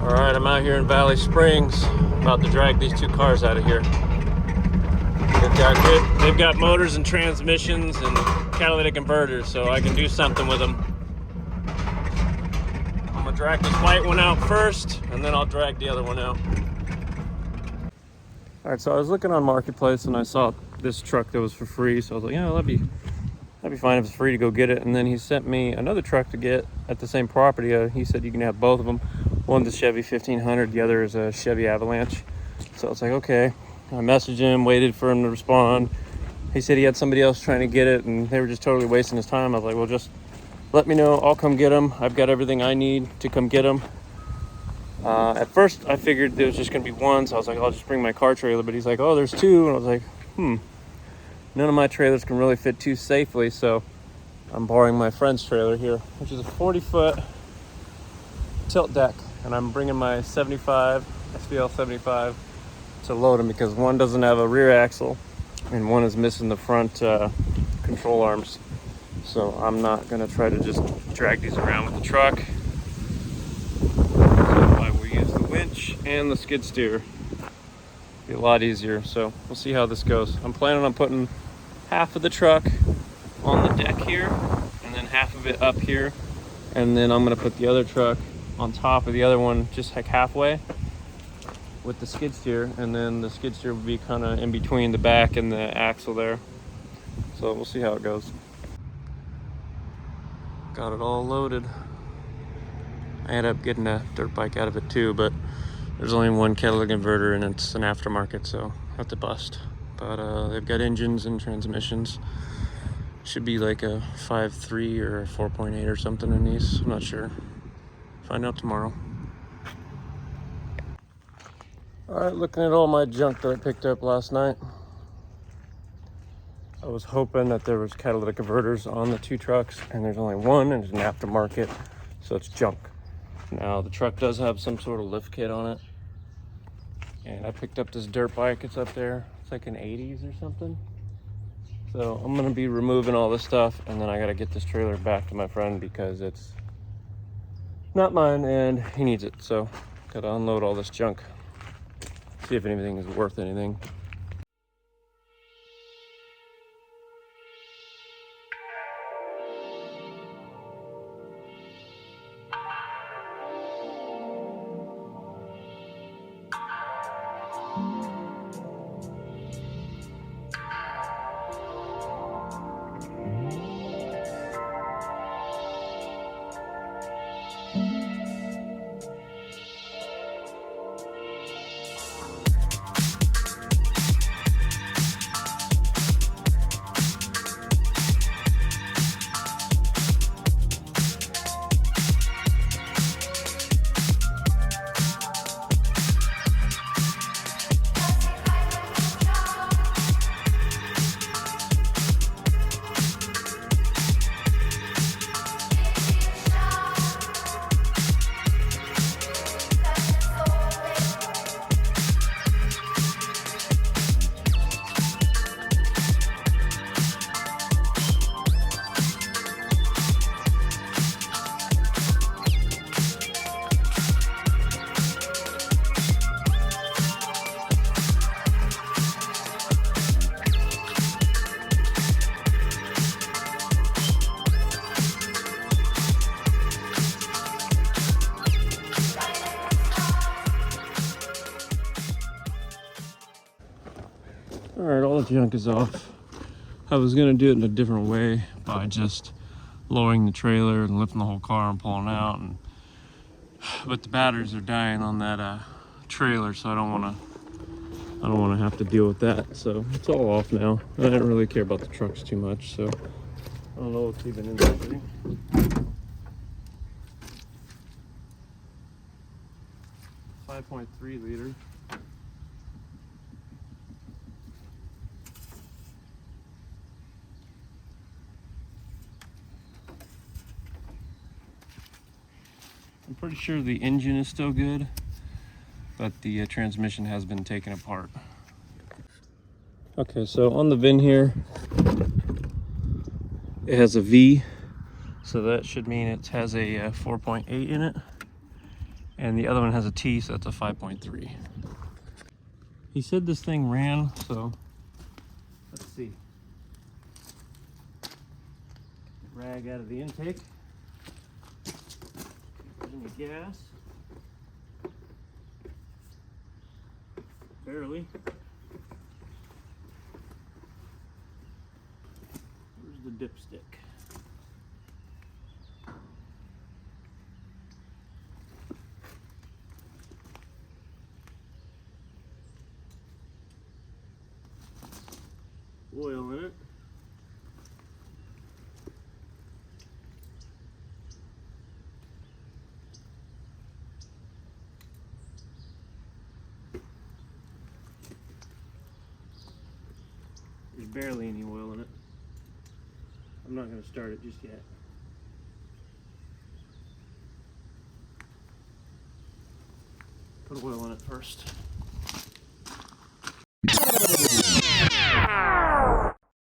All right, I'm out here in Valley Springs, about to drag these two cars out of here. They've got motors and transmissions and catalytic converters, so I can do something with them. I'm gonna drag this white one out first, and then I'll drag the other one out. All right, so I was looking on Marketplace and I saw this truck that was for free, so I was like, yeah, that'd be fine if it's free to go get it. And then he sent me another truck to get at the same property. He said you can have both of them. One's a Chevy 1500, the other is a Chevy Avalanche. So I was like, okay. I messaged him, waited for him to respond. He said he had somebody else trying to get it and they were just totally wasting his time. I was like, well, just let me know. I'll come get them. I've got everything I need to come get them. At first, I figured there was just going to be one, so I was like, I'll just bring my car trailer. But he's like, oh, there's two. And I was like, none of my trailers can really fit two safely, so I'm borrowing my friend's trailer here, which is a 40-foot tilt deck. And I'm bringing my 75, SVL 75, to load them because one doesn't have a rear axle and one is missing the front control arms. So I'm not going to try to just drag these around with the truck. So I will use the winch and the skid steer. Be a lot easier, so we'll see how this goes. I'm planning on putting half of the truck on the deck here and then half of it up here, and then I'm going to put the other truck on top of the other one, just like halfway with the skid steer, and then the skid steer will be kind of in between the back and the axle there. So we'll see how it goes. Got it all loaded. I ended up getting a dirt bike out of it too, but there's only one catalytic converter and it's an aftermarket, so I have to bust. But they've got engines and transmissions. Should be like a 5.3 or a 4.8 or something in these. I'm not sure. Find out tomorrow. All right, looking at all my junk that I picked up last night. I was hoping that there was catalytic converters on the two trucks, and there's only one, and it's an aftermarket, so it's junk. Now, the truck does have some sort of lift kit on it, and I picked up this dirt bike. It's up there. It's like an 80s or something. So I'm gonna be removing all this stuff, and then I gotta get this trailer back to my friend because it's not mine, and he needs it. So gotta unload all this junk, see if anything is worth anything. All right, all the junk is off. I was gonna do it in a different way by just lowering the trailer and lifting the whole car and pulling out, but the batteries are dying on that trailer, so I don't want to have to deal with that. So it's all off now. I didn't really care about the trucks too much, so I don't know what's even in that thing. 5.3 liter. I'm pretty sure the engine is still good, but the transmission has been taken apart. Okay, so on the VIN here, it has a V, so that should mean it has a 4.8 in it. and the other one has a T, so that's a 5.3. He said this thing ran, so let's see. Rag out of the intake. Any gas? Barely. Where's the dipstick? Oil in it. There's barely any oil in it. I'm not going to start it just yet. Put oil in it first.